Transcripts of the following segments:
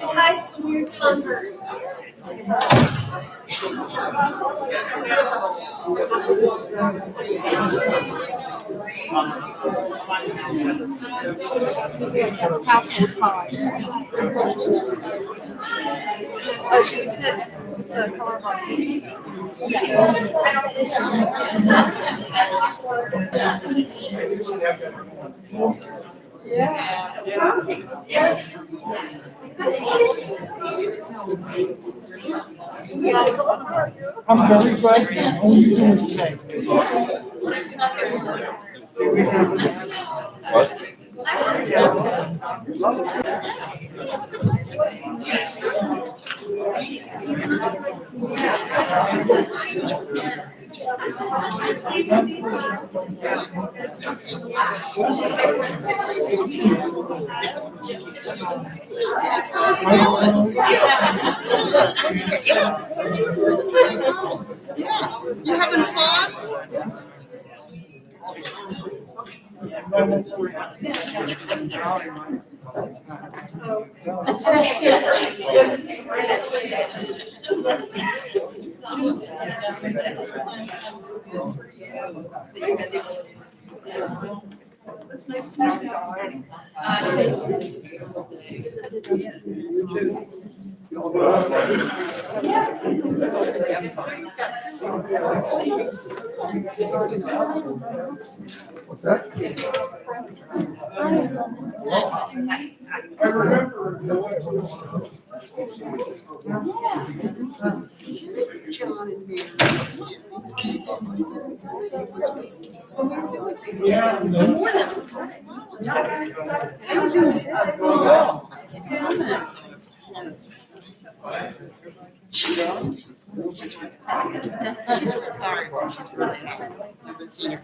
Hides the weird sunburn. Household size. Oh, should we set the color of our TV? I'm very glad you're only doing today. You having fun? It's nice to meet What's that? I remember. John and Mary. Yeah. She's retired, so she's really never seen her.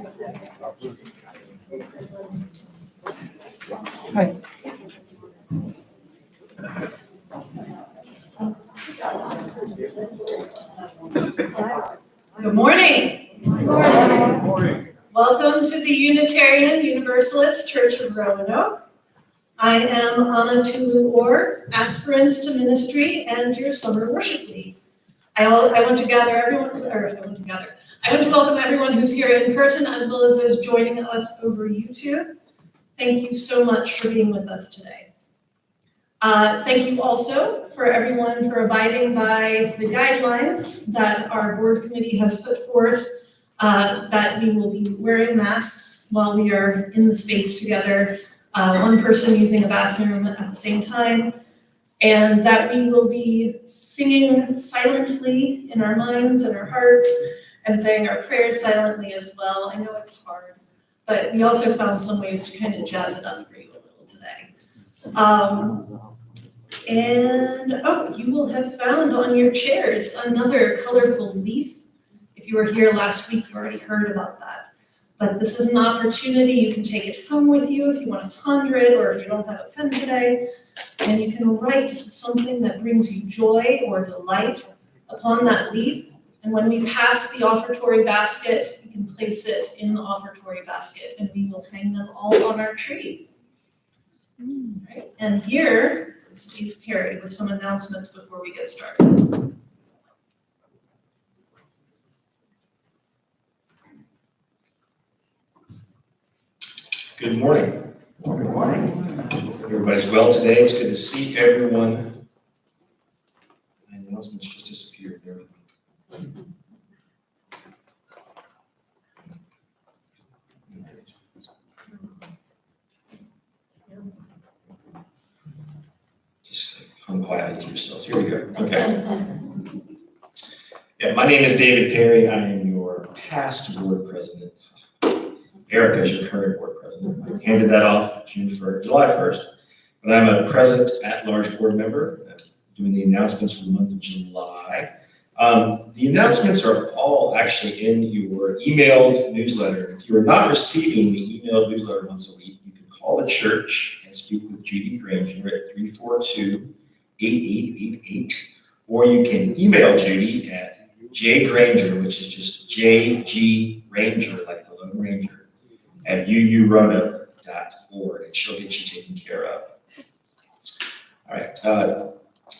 Hi. Good morning. Welcome to the Unitarian Universalist Church of Roanoke. I am Anna Tulu-Orr, aspirant to ministry and your summer worship lead. I want to welcome everyone who's here in person as well as those joining us over YouTube. Thank you so much for being with us today. Thank you also for everyone for abiding by the guidelines that our board committee has put forth, that we will be wearing masks while we are in the space together, one person using a bathroom at the same time, and that we will be singing silently in our minds and our hearts and saying our prayers silently as well. I know it's hard, but we also found some ways to kind of jazz it up for you a little today. You will have found on your chairs another colorful leaf. If you were here last week, you already heard about that. But this is an opportunity. You can take it home with you if you want to ponder it, or if you don't have a pen today. And you can write something that brings you joy or delight upon that leaf. And when we pass the offertory basket, you can place it in the offertory basket, and we will hang them all on our tree. Right. And here is Steve Perry with some announcements before we get started. Good morning. Good morning. Everybody's well today. It's good to see everyone. My announcements just disappeared. There we go. Just come quietly to yourselves. Here we go. Okay. Yeah, my name is David Perry. I am your past board president. Erica is your current board president. I handed that off July 1st, but I'm a present at-large board member, doing the announcements for the month of July. The announcements are all actually in your emailed newsletter. If you are not receiving the emailed newsletter once a week, you can call the church and speak with Judy Granger at 342-8888, or you can email Judy at jgranger, which is just JG Ranger, like the Lone Ranger, at uuroanoke.org, and she'll get you taken care of. All right.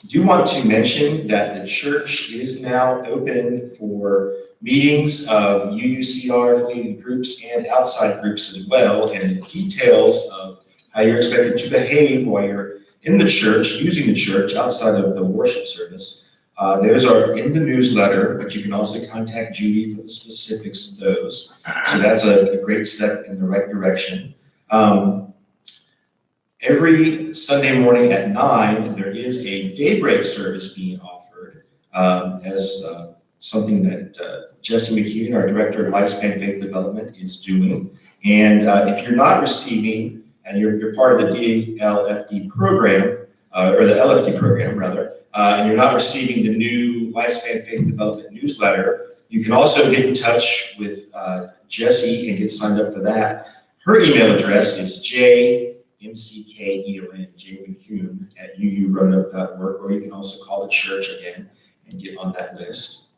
Do want to mention that the church is now open for meetings of UUCR affiliated groups and outside groups as well, and the details of how you're expected to behave while you're in the church, using the church outside of the worship service. Those are in the newsletter, but you can also contact Judy for the specifics of those. So that's a great step in the right direction. Every Sunday morning at 9, there is a daybreak service being offered as something that Jesse McKeon, our Director of Lifespan Faith Development, is doing. And if you're not receiving, and you're part of the DLFD program, or the LFD program rather, and you're not receiving the new Lifespan Faith Development newsletter, you can also get in touch with Jessie and get signed up for that. Her email address is jmckeon@uuroanoke.org, or you can also call the church again and get on that list.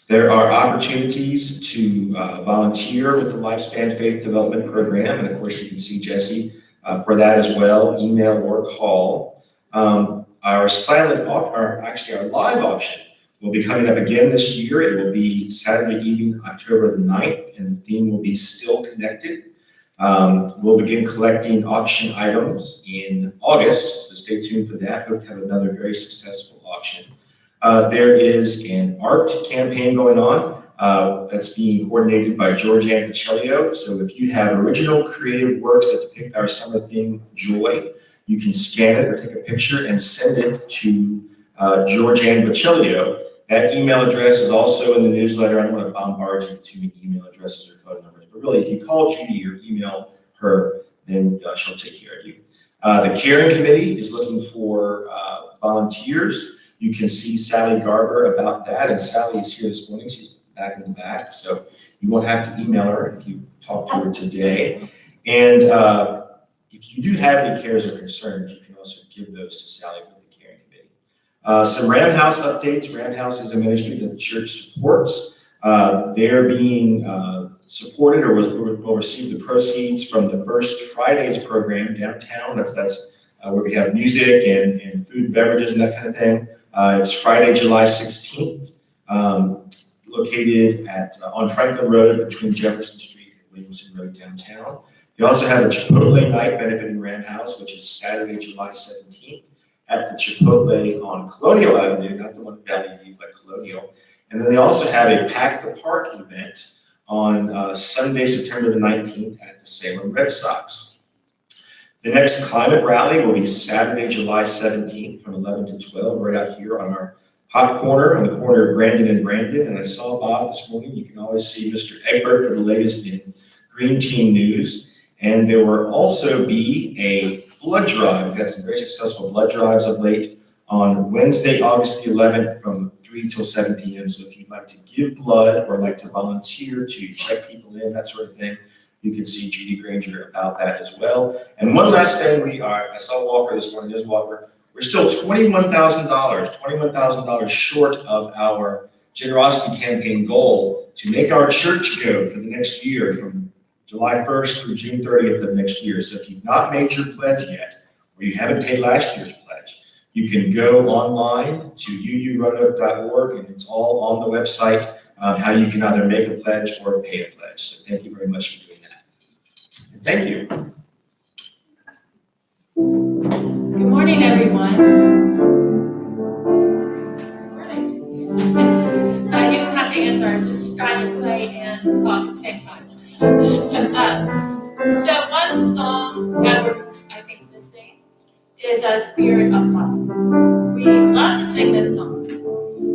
There are opportunities to volunteer with the Lifespan Faith Development Program, and of course you can see Jessie for that as well, email or call. Our live auction will be coming up again this year. It will be Saturday evening, October the 9th, and the theme will be Still Connected. We'll begin collecting auction items in August, so stay tuned for that. Hope to have another very successful auction. There is an art campaign going on that's being coordinated by Georgianne Bocelli. So if you have original creative works that depict our summer theme, Joy, you can scan it or take a picture and send it to Georgianne Bocelli. That email address is also in the newsletter. I don't want to bombard you with too many email addresses or phone numbers, but really if you call Judy or email her, then she'll take care of you. The Caring Committee is looking for volunteers. You can see Sally Garber about that, and Sally is here this morning. She's back in the back. So you won't have to email her if you talk to her today. And if you do have any cares or concerns, you can also give those to Sally with the caring committee. Some Ram House updates. Ram House is a ministry that the church supports. They're being supported or will receive the proceeds from the First Fridays program downtown. That's where we have music and food and beverages and that kind of thing. It's Friday, July 16th, located on Franklin Road between Jefferson Street and Williamson Road downtown. They also have a Chipotle night benefiting Ram House, which is Saturday, July 17th at the Chipotle on Colonial Avenue, not the one in Valley View, but Colonial. And then they also have a Pack the Park event on Sunday, September the 19th at the Salem Red Sox. The next climate rally will be Saturday, July 17th from 11 to 12, right out here on our hot corner, on the corner of Grandin and Brandon. And I saw Bob this morning. You can always see Mr. Egbert for the latest in Green Team news. And there will also be a blood drive. We've had some very successful blood drives of late on Wednesday, August the 11th from 3 till 7 p.m. So if you'd like to give blood or like to volunteer to check people in, that sort of thing, you can see Judy Granger about that as well. And one last thing, I saw Walker this morning, there's Walker. We're still $21,000 short of our generosity campaign goal to make our church go for the next year from July 1st through June 30th of next year. So if you've not made your pledge yet, or you haven't paid last year's pledge, you can go online to uuroanoke.org, and it's all on the website, how you can either make a pledge or pay a pledge. So thank you very much for doing that. And thank you. Good morning, everyone. You don't have to answer. I was just trying to play and talk at the same time. So one song that we're, I think, missing is A Spirit of Love. We love to sing this song.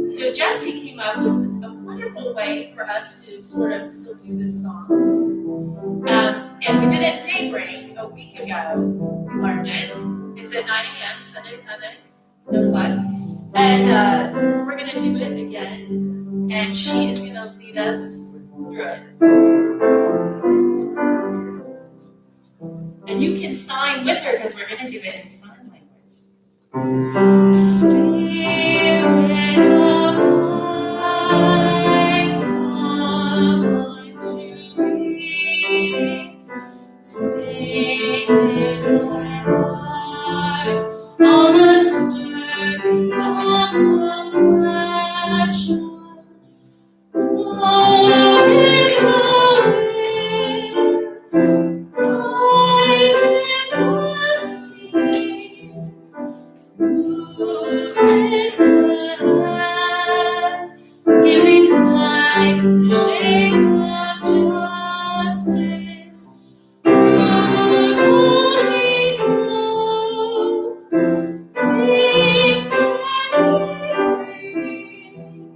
So Jesse came up with a wonderful way for us to sort of still do this song. And we did it at daybreak a week ago. We learned it. It's at 9 a.m. Sunday, no plug. And we're going to do it again. And she is going to lead us through it. And you can sign with her because we're going to do it in sign language. Spirit of life, come unto me. Sing in my heart all the stirrings of compassion. Glory, glory, rise in the sea. Move with the hand, giving life the shape of justice. You told me close, wings set me free.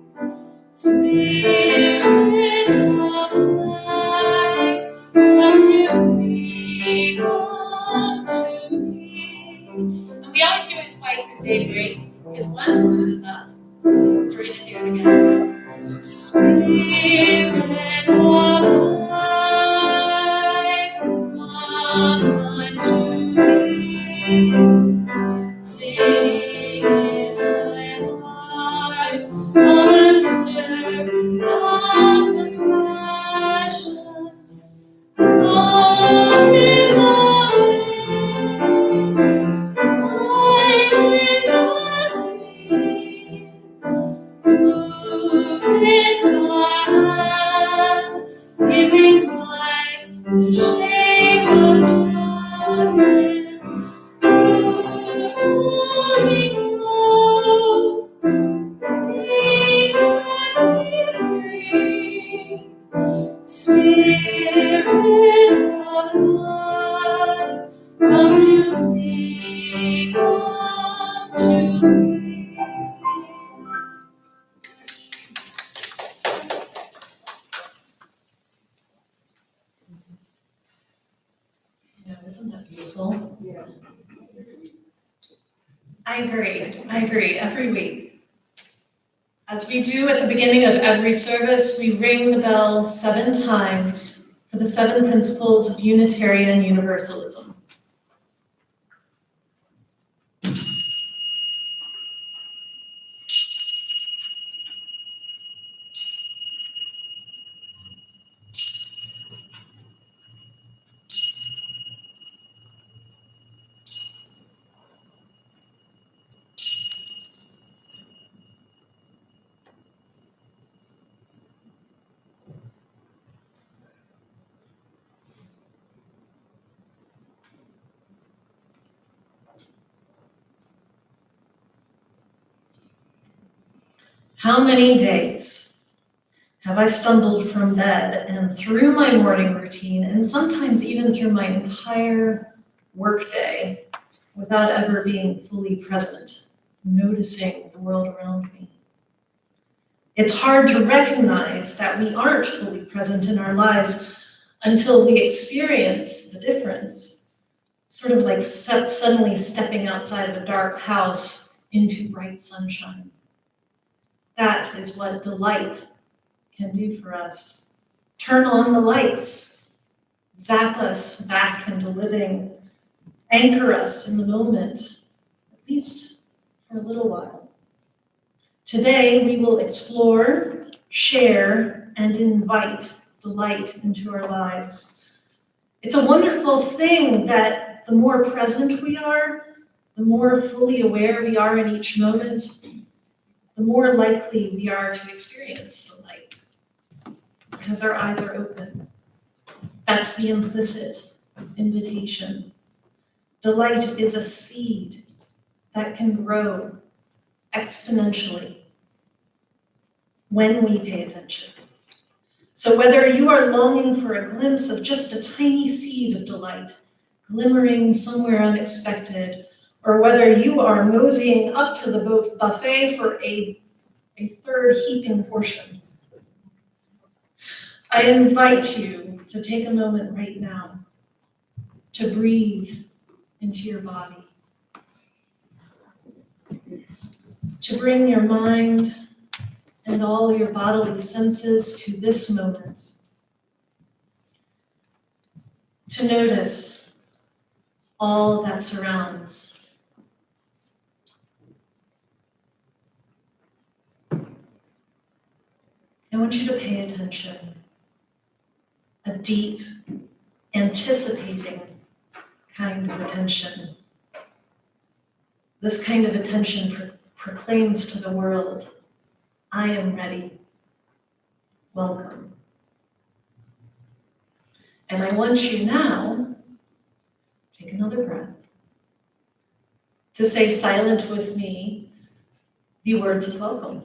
Spirit of life, come to me, come to me. And we always do it twice in daybreak, because once isn't enough. So we're going to do it again. Spirit of life, come unto me. Sing in my heart all the stirrings of compassion. Glory, glory, rise in the sea. Move in the hand, giving life the shape of justice. You told me close, wings set me free. Spirit of love, come to me, come to me. Yeah, isn't that beautiful? Yeah. I agree. Every week, as As we do at the beginning of every service, we ring the bell 7 times for the 7 principles of Unitarian Universalism. How many days have I stumbled from bed and through my morning routine, and sometimes even through my entire workday, without ever being fully present, noticing the world around me? It's hard to recognize that we aren't fully present in our lives until we experience the difference, sort of like suddenly stepping outside of a dark house into bright sunshine. That is what delight can do for us. Turn on the lights, zap us back into living, anchor us in the moment, at least for a little while. Today, we will explore, share, and invite delight into our lives. It's a wonderful thing that the more present we are, the more fully aware we are in each moment, the more likely we are to experience delight, because our eyes are open. That's the implicit invitation. Delight is a seed that can grow exponentially when we pay attention. So whether you are longing for a glimpse of just a tiny seed of delight, glimmering somewhere unexpected, or whether you are moseying up to the buffet for a third heaping portion, I invite you to take a moment right now to breathe into your body, to bring your mind and all your bodily senses to this moment, to notice all that surrounds. I want you to pay attention, a deep, anticipating kind of attention. This kind of attention proclaims to the world, I am ready, welcome. And I want you now, take another breath, to say silent with me the words of welcome.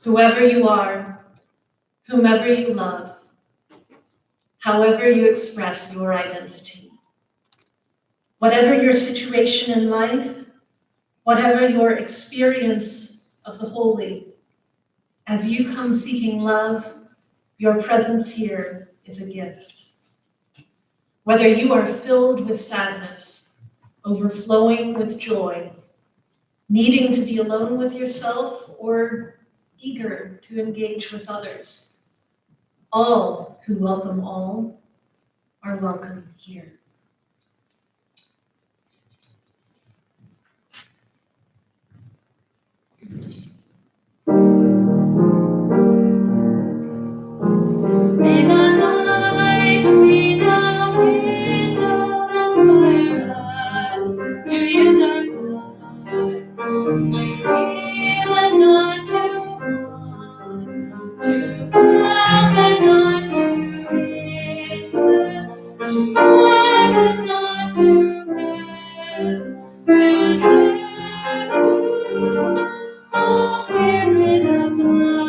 Whoever you are, whomever you love, however you express your identity, whatever your situation in life, whatever your experience of the holy, as you come seeking love, your presence here is a gift. Whether you are filled with sadness, overflowing with joy, needing to be alone with yourself, or eager to engage with others, all who welcome all are welcome here. May the light be the window that inspire us to use our lives, to heal and not to harm, to love and not to hinder, to bless and not to curse, to serve you, O Spirit of love.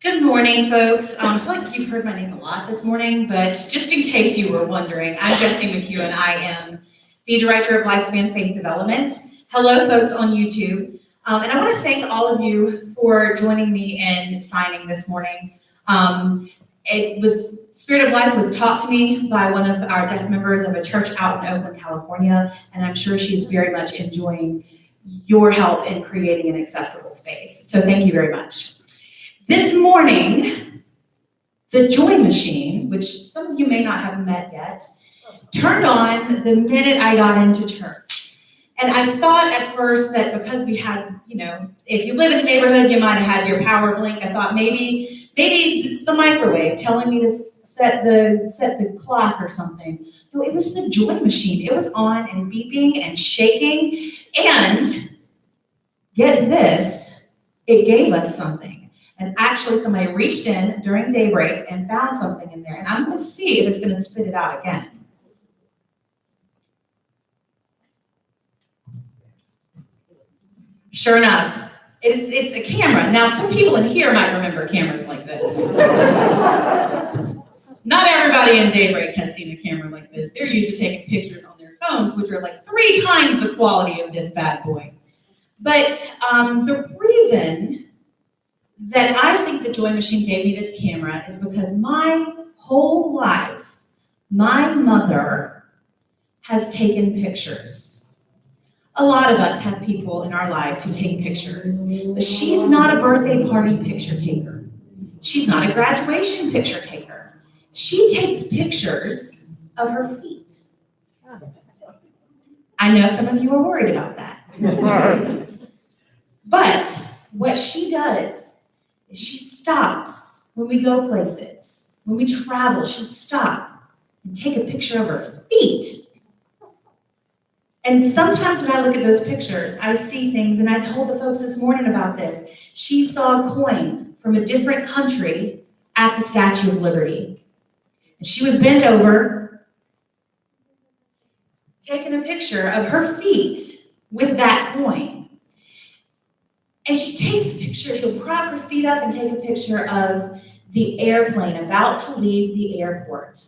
Good morning, folks. I feel like you've heard my name a lot this morning, but just in case you were wondering, I'm Jessie McEwen. I am the Director of Lifespan Faith Development. Hello, folks on YouTube. And I want to thank all of you for joining me in signing this morning. Spirit of Life was taught to me by one of our deaf members of a church out in Oakland, California, and I'm sure she's very much enjoying your help in creating an accessible space. So thank you very much. This morning, the Joy Machine, which some of you may not have met yet, turned on the minute I got into church. And I thought at first that because we had, if you live in the neighborhood, you might have had your power blink. I thought maybe it's the microwave telling me to set the clock or something. No, it was the Joy Machine. It was on and beeping and shaking. And get this, it gave us something. And actually somebody reached in during daybreak and found something in there. And I'm going to see if it's going to spit it out again. Sure enough, it's a camera. Now, some people in here might remember cameras like this. Not everybody in Daybreak has seen a camera like this. They're used to taking pictures on their phones, which are like 3 times the quality of this bad boy. But the reason that I think the Joy Machine gave me this camera is because my whole life, my mother has taken pictures. A lot of us have people in our lives who take pictures, but she's not a birthday party picture taker. She's not a graduation picture taker. She takes pictures of her feet. I know some of you are worried about that. But what she does is she stops when we go places. When we travel, she'll stop and take a picture of her feet. And sometimes when I look at those pictures, I see things, and I told the folks this morning about this. She saw a coin from a different country at the Statue of Liberty. And she was bent over, taking a picture of her feet with that coin. And she takes the picture, she'll prop her feet up and take a picture of the airplane about to leave the airport.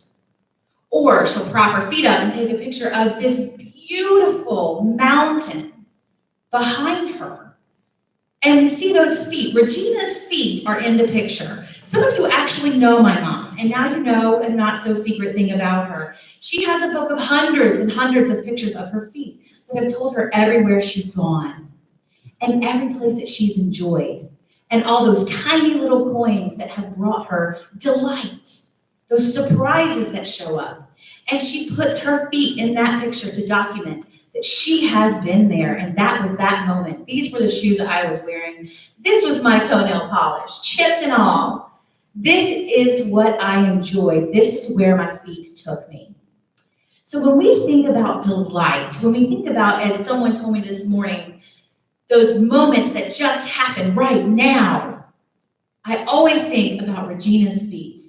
Or she'll prop her feet up and take a picture of this beautiful mountain behind her. And we see those feet. Regina's feet are in the picture. Some of you actually know my mom, and now you know a not so secret thing about her. She has a book of hundreds and hundreds of pictures of her feet that have told her everywhere she's gone and every place that she's enjoyed, and all those tiny little coins that have brought her delight, those surprises that show up. And she puts her feet in that picture to document that she has been there, and that was that moment. These were the shoes that I was wearing. This was my toenail polish, chipped and all. This is what I enjoyed. This is where my feet took me. So when we think about delight, when we think about, as someone told me this morning, those moments that just happen right now, I always think about Regina's feet.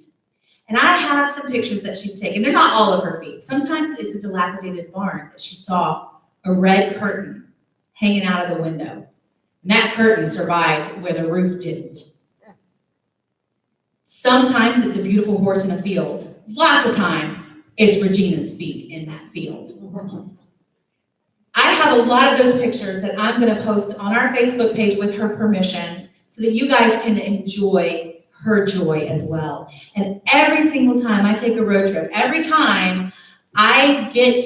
And I have some pictures that she's taken. They're not all of her feet. Sometimes it's a dilapidated barn that she saw a red curtain hanging out of the window. And that curtain survived where the roof didn't. Sometimes it's a beautiful horse in a field. Lots of times it's Regina's feet in that field. I have a lot of those pictures that I'm going to post on our Facebook page with her permission so that you guys can enjoy her joy as well. And every single time I take a road trip, every time I get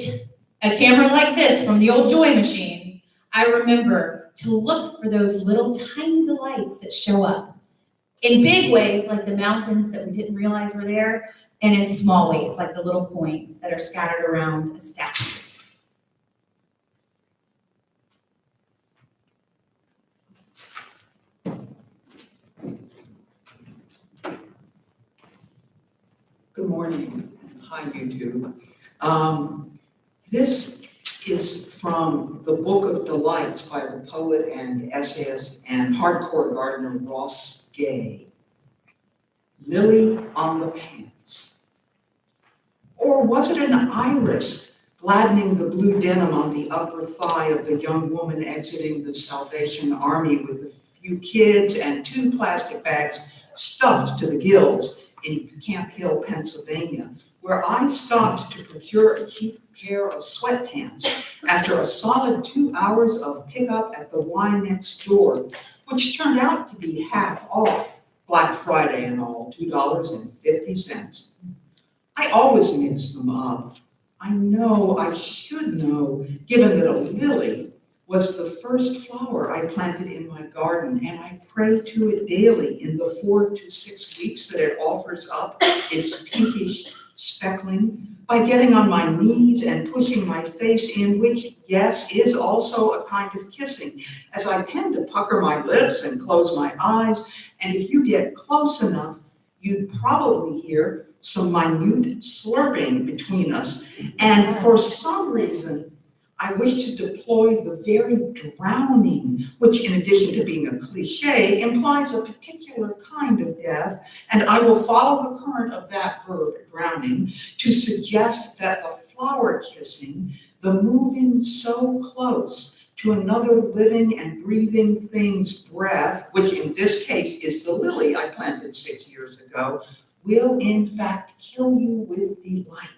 a camera like this from the old Joy Machine, I remember to look for those little tiny delights that show up in big ways, like the mountains that we didn't realize were there, and in small ways, like the little coins that are scattered around a statue. Good morning. Hi, YouTube. This is from the Book of Delights by the poet and essayist and hardcore gardener Ross Gay. Lily on the pants. Or was it an iris gladdening the blue denim on the upper thigh of the young woman exiting the Salvation Army with a few kids and 2 plastic bags stuffed to the gills in Camp Hill, Pennsylvania, where I stopped to procure a cheap pair of sweatpants after a solid 2 hours of pickup at the wine next door, which turned out to be half off. Black Friday and all, $2.50. I always mix them up. I know I should know, given that a lily was the first flower I planted in my garden, and I pray to it daily in the 4 to 6 weeks that it offers up its pinkish speckling by getting on my knees and pushing my face in, which, yes, is also a kind of kissing, as I tend to pucker my lips and close my eyes, and if you get close enough, you'd probably hear some minute slurping between us, and for some reason, I wish to deploy the very drowning, which in addition to being a cliche, implies a particular kind of death, and I will follow the current of that verb, drowning, to suggest that the flower kissing, the moving so close to another living and breathing thing's breath, which in this case is the lily I planted 6 years ago, will in fact kill you with delight,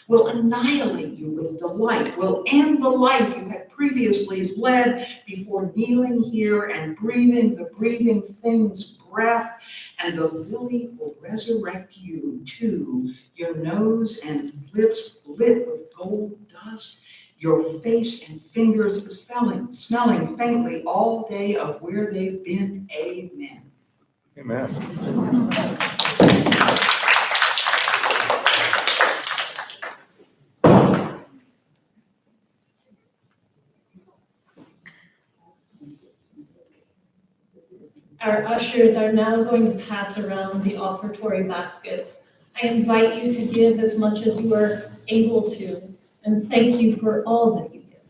will annihilate you with delight, will end the life you had previously led before kneeling here and breathing the breathing thing's breath, and the lily will resurrect you too, your nose and lips lit with gold dust, your face and fingers smelling faintly all day of where they've been. Amen. Amen. Our ushers are now going to pass around the offertory baskets. I invite you to give as much as you are able to, and thank you for all that you give.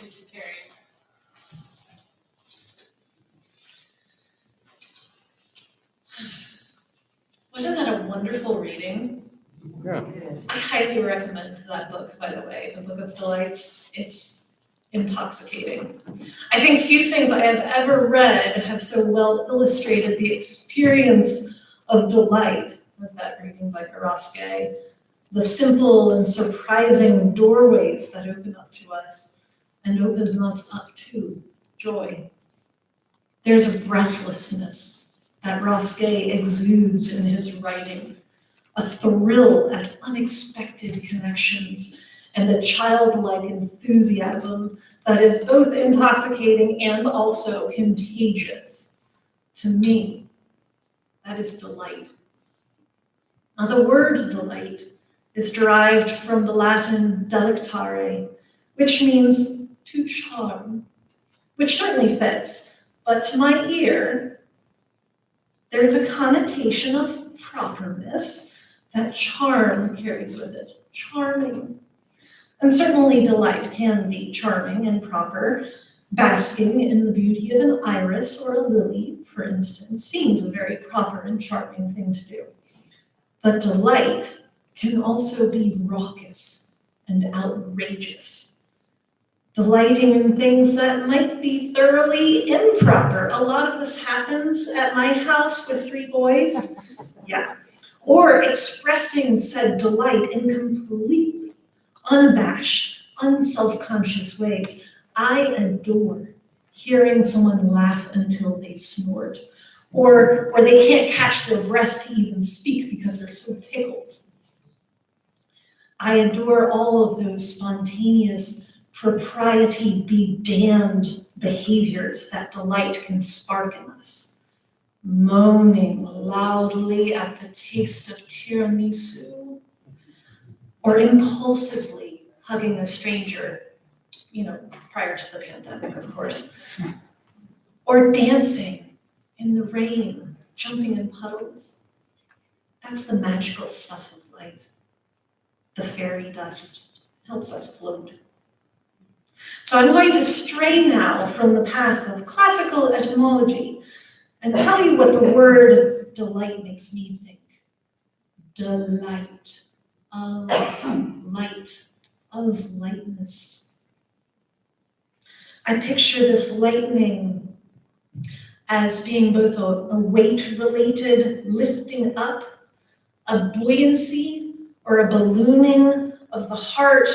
Thank you, Terry. Wasn't that a wonderful reading? Yeah. I highly recommend that book, by the way, the Book of Delights. It's intoxicating. I think few things I have ever read have so well illustrated the experience of delight as that reading by Roanoke. The simple and surprising doorways that open up to us and open us up to joy. There's a breathlessness that Roanoke exudes in his writing, a thrill at unexpected connections and a childlike enthusiasm that is both intoxicating and also contagious. To me, that is delight. Now, the word delight is derived from the Latin delectare, which means to charm, which certainly fits, but to my ear, there's a connotation of properness that charm carries with it. Charming. And certainly delight can be charming and proper. Basking in the beauty of an iris or a lily, for instance, seems a very proper and charming thing to do. But delight can also be raucous and outrageous. Delighting in things that might be thoroughly improper. A lot of this happens at my house with 3 boys. Yeah. Or expressing said delight in completely unabashed, unself-conscious ways. I adore hearing someone laugh until they snort, or they can't catch their breath to even speak because they're so tickled. I adore all of those spontaneous, propriety be damned behaviors that delight can spark in us. Moaning loudly at the taste of tiramisu, or impulsively hugging a stranger, prior to the pandemic, of course. Or dancing in the rain, jumping in puddles. That's the magical stuff of life. The fairy dust helps us float. So I'm going to stray now from the path of classical etymology and tell you what the word delight makes me think. Delight, of light, of lightness. I picture this lightning as being both a weight-related lifting up, a buoyancy or a ballooning of the heart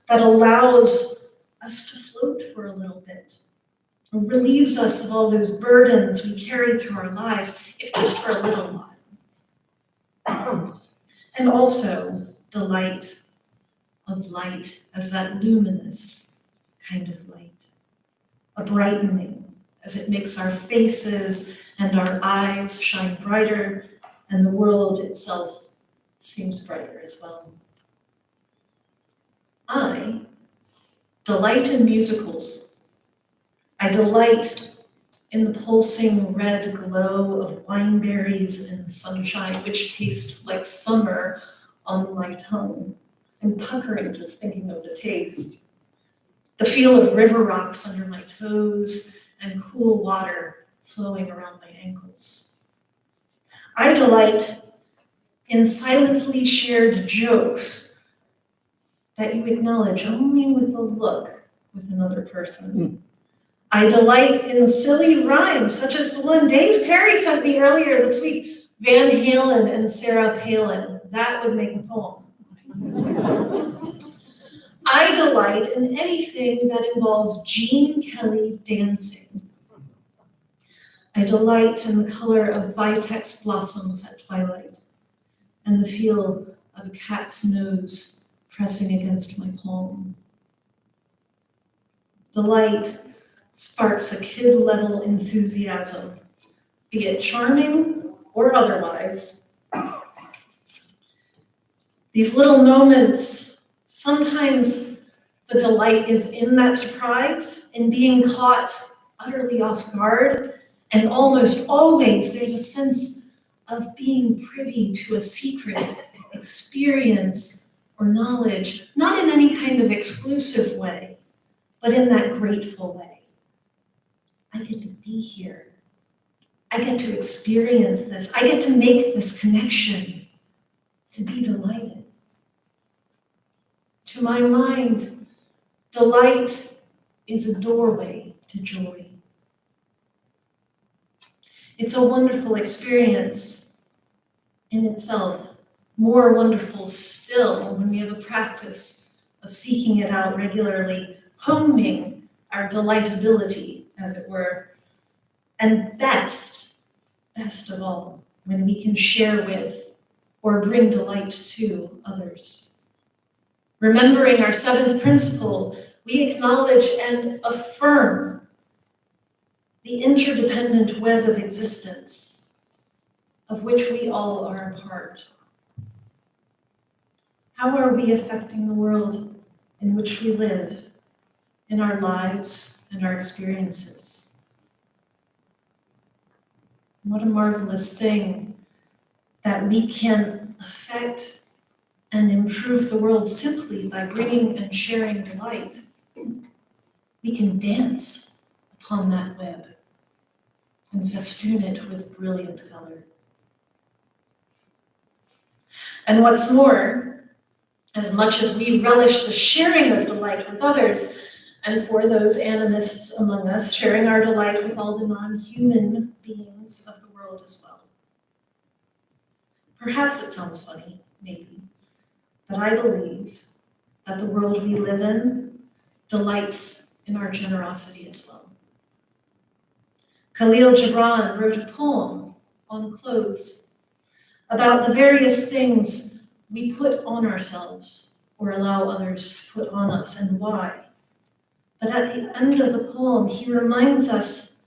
that allows us to float for a little bit. It relieves us of all those burdens we carry through our lives, if just for a little while. And also delight of light as that luminous kind of light. A brightening as it makes our faces and our eyes shine brighter, and the world itself seems brighter as well. I delight in musicals. I delight in the pulsing red glow of wineberries and sunshine, which taste like summer on my tongue. I'm puckering just thinking of the taste. The feel of river rocks under my toes and cool water flowing around my ankles. I delight in silently shared jokes that you acknowledge only with a look with another person. I delight in silly rhymes, such as the one Dave Perry sent me earlier this week, Van Halen and Sarah Palin. That would make a poem. I delight in anything that involves Gene Kelly dancing. I delight in the color of vitex blossoms at twilight and the feel of a cat's nose pressing against my palm. Delight sparks a kid-level enthusiasm, be it charming or otherwise. These little moments, sometimes the delight is in that surprise, in being caught utterly off guard, and almost always there's a sense of being privy to a secret experience or knowledge, not in any kind of exclusive way, but in that grateful way. I get to be here. I get to experience this. I get to make this connection, to be delighted. To my mind, delight is a doorway to joy. It's a wonderful experience in itself, more wonderful still when we have a practice of seeking it out regularly, homing our delightability, as it were, and best of all, when we can share with or bring delight to others. Remembering our seventh principle, we acknowledge and affirm the interdependent web of existence of which we all are a part. How are we affecting the world in which we live, in our lives and our experiences? What a marvelous thing that we can affect and improve the world simply by bringing and sharing delight. We can dance upon that web and festoon it with brilliant color. And what's more, as much as we relish the sharing of delight with others, and for those animists among us, sharing our delight with all the non-human beings of the world as well. Perhaps it sounds funny, maybe, but I believe that the world we live in delights in our generosity as well. Khalil Gibran wrote a poem on clothes about the various things we put on ourselves or allow others to put on us and why. But at the end of the poem, he reminds us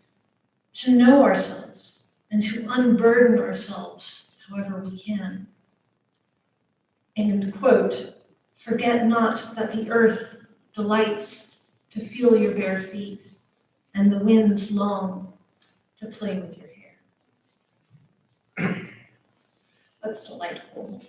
to know ourselves and to unburden ourselves however we can. End quote. Forget not that the earth delights to feel your bare feet, and the winds long to play with your hair. That's delightful.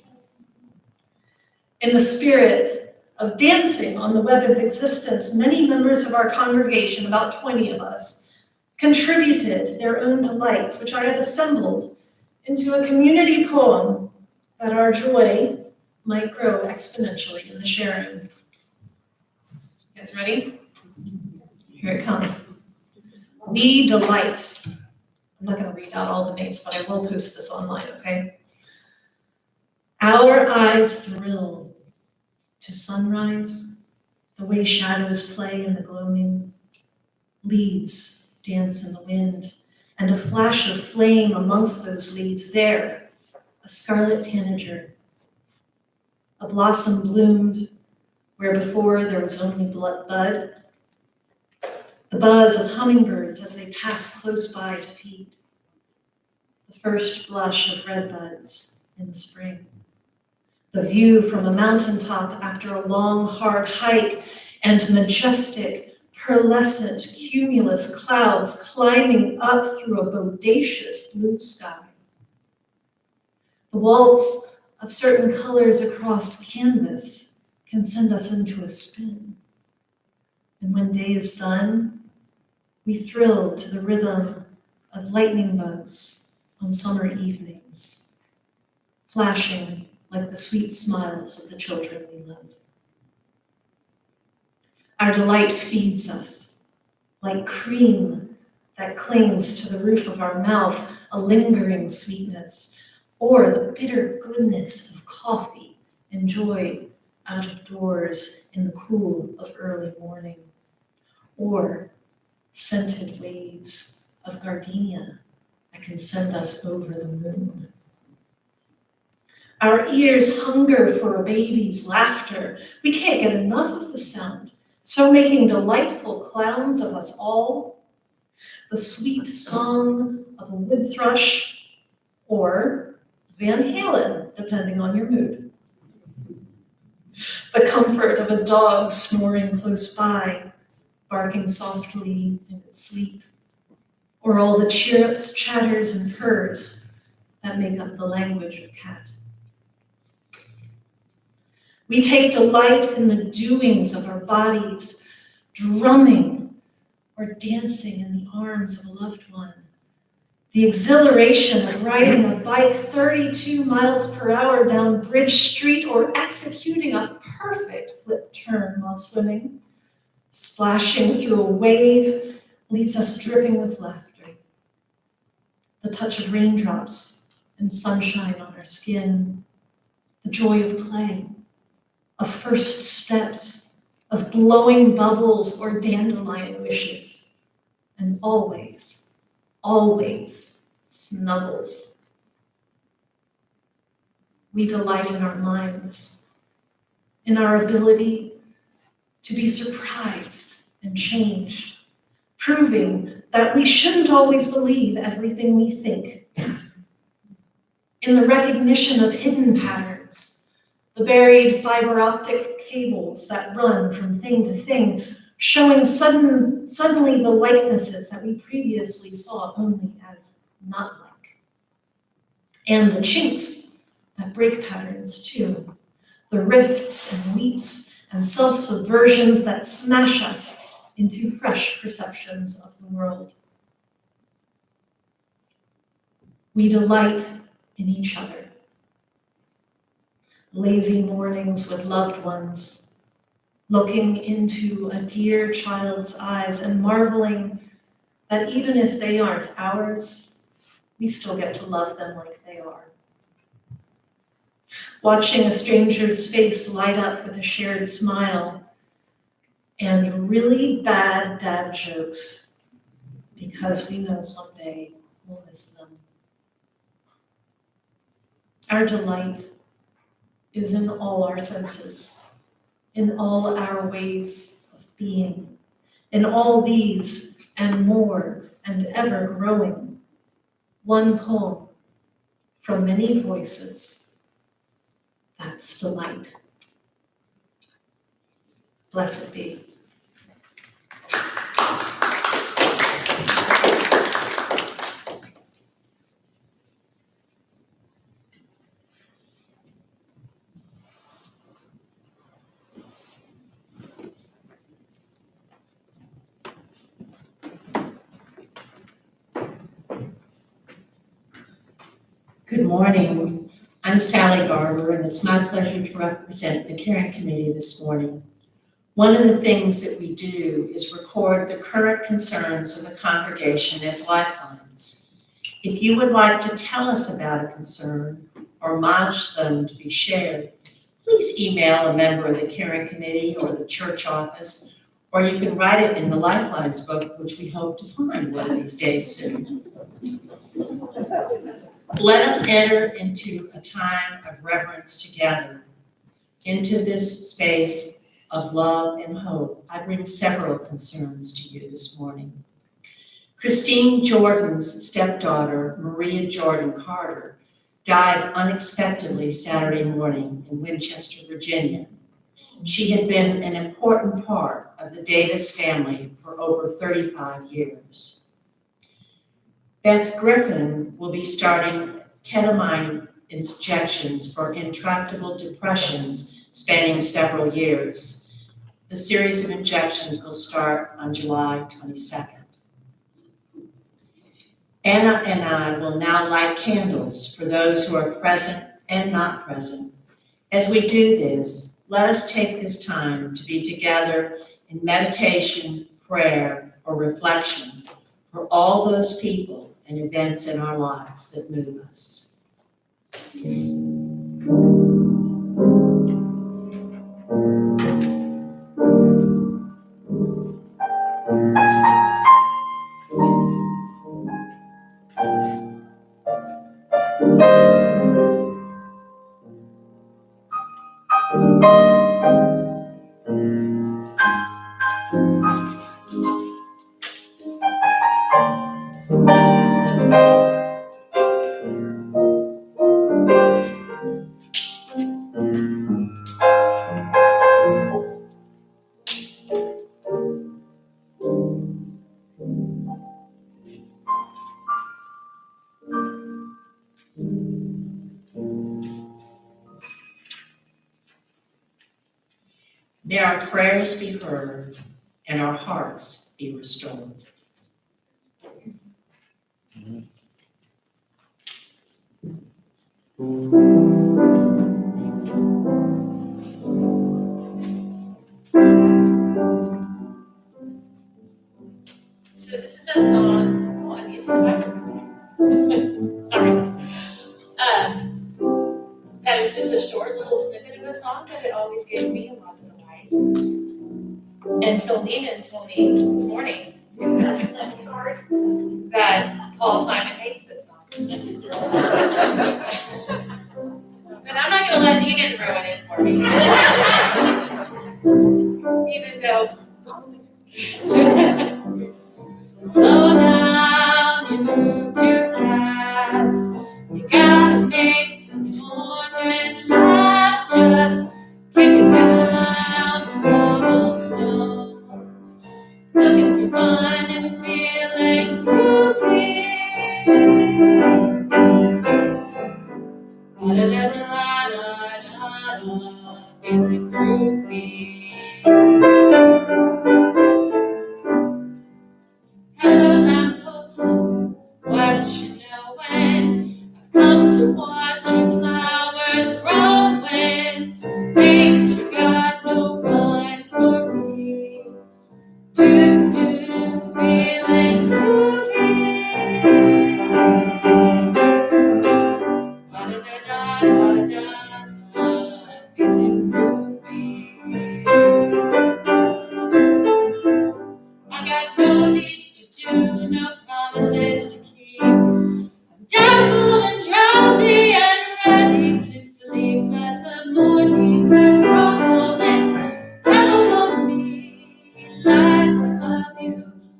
In the spirit of dancing on the web of existence, many members of our congregation, about 20 of us, contributed their own delights, which I have assembled into a community poem that our joy might grow exponentially in the sharing. You guys ready? Here it comes. We delight. I'm not going to read out all the names, but I will post this online, okay? Our eyes thrill to sunrise, the way shadows play in the gloaming. Leaves dance in the wind, and a flash of flame amongst those leaves. There, a scarlet tanager. A blossom bloomed where before there was only bud. The buzz of hummingbirds as they pass close by to feed. The first blush of red buds in spring. The view from a mountaintop after a long, hard hike, and majestic, pearlescent, cumulus clouds climbing up through a bodacious blue sky. The waltz of certain colors across canvas can send us into a spin. And when day is done, we thrill to the rhythm of lightning bugs on summer evenings, flashing like the sweet smiles of the children we love. Our delight feeds us like cream that clings to the roof of our mouth, a lingering sweetness, or the bitter goodness of coffee enjoyed out of doors in the cool of early morning, or scented waves of gardenia that can send us over the moon. Our ears hunger for a baby's laughter. We can't get enough of the sound, so making delightful clowns of us all. The sweet song of a wood thrush, or Van Halen, depending on your mood. The comfort of a dog snoring close by, barking softly in its sleep, or all the chirrups, chatters, and purrs that make up the language of cat. We take delight in the doings of our bodies, drumming or dancing in the arms of a loved one. The exhilaration of riding a bike 32 miles per hour down Bridge Street or executing a perfect flip turn while swimming, splashing through a wave, leaves us dripping with laughter. The touch of raindrops and sunshine on our skin, the joy of play, of first steps, of blowing bubbles or dandelion wishes, and always snuggles. We delight in our minds, in our ability to be surprised and changed, proving that we shouldn't always believe everything we think. In the recognition of hidden patterns, the buried fiber optic cables that run from thing to thing, showing suddenly the likenesses that we previously saw only as not like. And the chinks that break patterns too, the rifts and leaps and self-subversions that smash us into fresh perceptions of the world. We delight in each other. Lazy mornings with loved ones, looking into a dear child's eyes and marveling that even if they aren't ours, we still get to love them like they are. Watching a stranger's face light up with a shared smile, and really bad dad jokes, because we know someday we'll miss them. Our delight is in all our senses, in all our ways of being, in all these and more and ever growing. One poem from many voices. That's delight. Blessed be. Good morning. I'm Sally Garber, and it's my pleasure to represent the Caring Committee this morning. One of the things that we do is record the current concerns of the congregation as lifelines. If you would like to tell us about a concern or march them to be shared, please email a member of the Caring Committee or the church office, or you can write it in the Lifelines book, which we hope to find one of these days soon. Let us enter into a time of reverence together, into this space of love and hope. I bring several concerns to you this morning. Christine Jordan's stepdaughter, Maria Jordan Carter, died unexpectedly Saturday morning in Winchester, Virginia. She had been an important part of the Davis family for over 35 years. Beth Griffin will be starting ketamine injections for intractable depressions spanning several years. The series of injections will start on July 22nd. Anna and I will now light candles for those who are present and not present. As we do this, let us take this time to be together in meditation, prayer, or reflection for all those people and events in our lives that move us. May our prayers be heard and our hearts be restored. So this is a song. Oh, I'm using the microphone. Sorry. That is just a short little snippet of a song, but it always gave me a lot of delight. Until Nina told me this morning that Paul Simon hates this song. But I'm not going to let Nina ruin it for me. Slow down, you move too fast. You gotta make the morning last. Just kicking down the cobblestones, looking for fun and feeling groovy. Da-da-da-da-da-da-da, feeling groovy. Hello, lamppost. What you know when I've come to watch your flowers growing? Ain't you got no rhymes for me? Do do feeling groovy. Da-da-da-da-da-da, feeling groovy. I got no deeds to do, no promises to keep. I'm dappled and drowsy and ready to sleep. Let the morning time rumble its petals on me. Like I love you,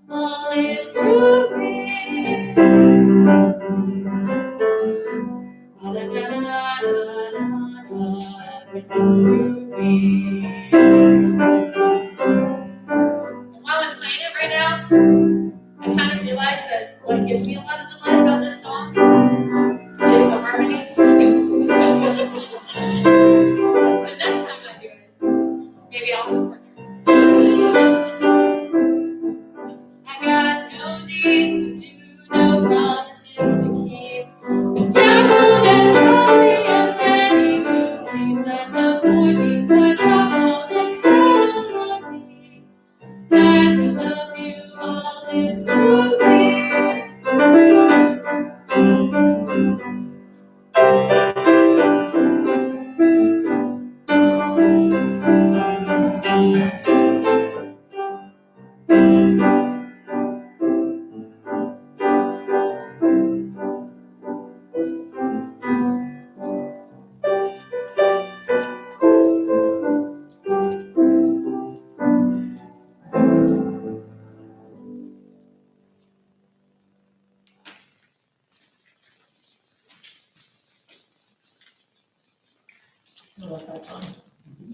all is groovy. Da-da-da-da-da-da-da, groovy. While I'm playing it right now, I kind of realized that what gives me a lot of delight about this song is the harmony. So next time I do it, maybe I'll have a partner. I got no deeds to do, no promises to keep. Dappled and drowsy and ready to sleep. Let the morning tide drop all its petals on me. Like I love you, all is groovy. I love that song.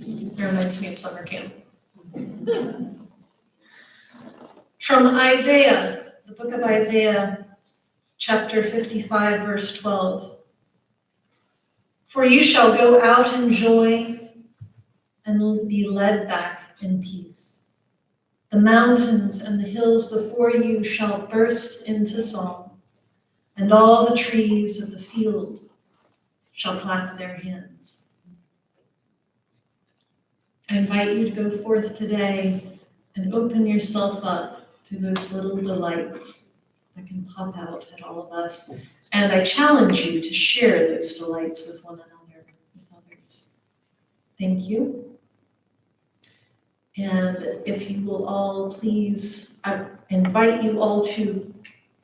It reminds me of summer camp. From Isaiah, the book of Isaiah, chapter 55, verse 12. For you shall go out in joy and be led back in peace. The mountains and the hills before you shall burst into song, and all the trees of the field shall clap their hands. I invite you to go forth today and open yourself up to those little delights that can pop out at all of us. And I challenge you to share those delights with one another, with others. Thank you. And if you will all please, I invite you all to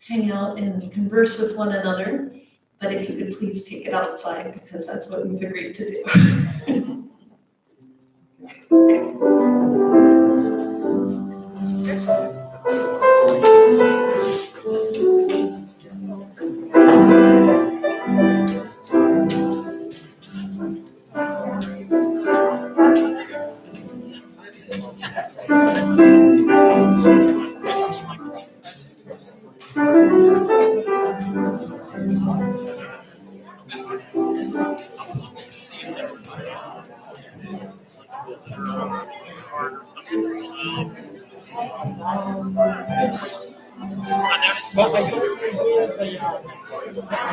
hang out and converse with one another. But if you could please take it outside, because that's what we've agreed to do.